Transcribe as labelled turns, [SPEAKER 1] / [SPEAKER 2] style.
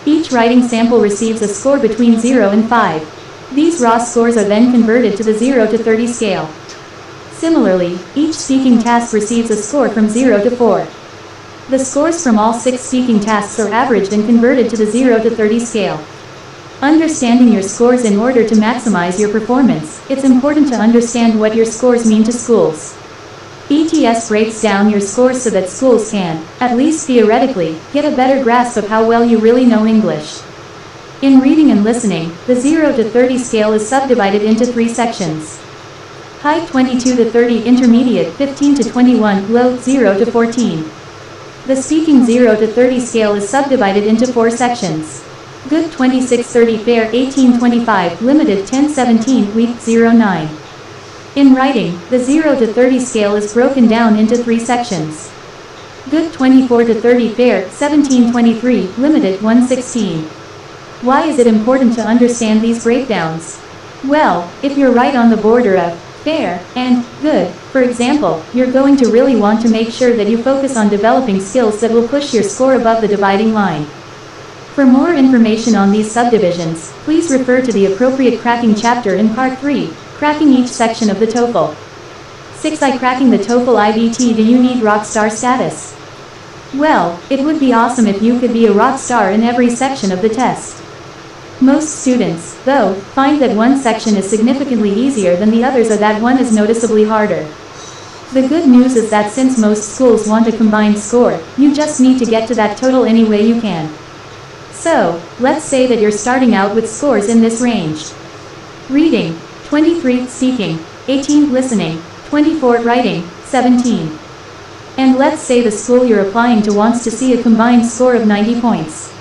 [SPEAKER 1] Each writing sample receives a score between 0 and 5. These raw scores are then converted to the 0 to 30 scale. Similarly, each speaking task receives a score from 0 to 4. The scores from all 6 speaking tasks are averaged and converted to the 0 to 30 scale. Understanding your scores in order to maximize your performance, it's important to understand what your scores mean to schools. ETS breaks down your scores so that schools can, at least theoretically, get a better grasp of how well you really know English. In reading and listening, the 0 to 30 scale is subdivided into 3 sections. High 22 to 30, intermediate 15 to 21, low 0 to 14. The speaking 0 to 30 scale is subdivided into 4 sections. Good 26-30, fair 18-25, limited 10-17, weak 0-9. In writing, the 0 to 30 scale is broken down into 3 sections. Good 24 to 30, fair 17-23, limited 1-16. Why is it important to understand these breakdowns? Well, if you're right on the border of fair and good, for example, you're going to really want to make sure that you focus on developing skills that will push your score above the dividing line. For more information on these subdivisions, please refer to the appropriate cracking chapter in Part 3, Cracking Each Section of the TOEFL. 6. Cracking the TOEFL IBT. Do you need rock star status? Well, it would be awesome if you could be a rock star in every section of the test. Most students, though, find that one section is significantly easier than the others or that one is noticeably harder. The good news is that since most schools want a combined score, you just need to get to that total any way you can. So, let's say that you're starting out with scores in this range. Reading, 23, speaking, 18, listening, 24, writing, 17. And let's say the school you're applying to wants to see a combined score of 90 points.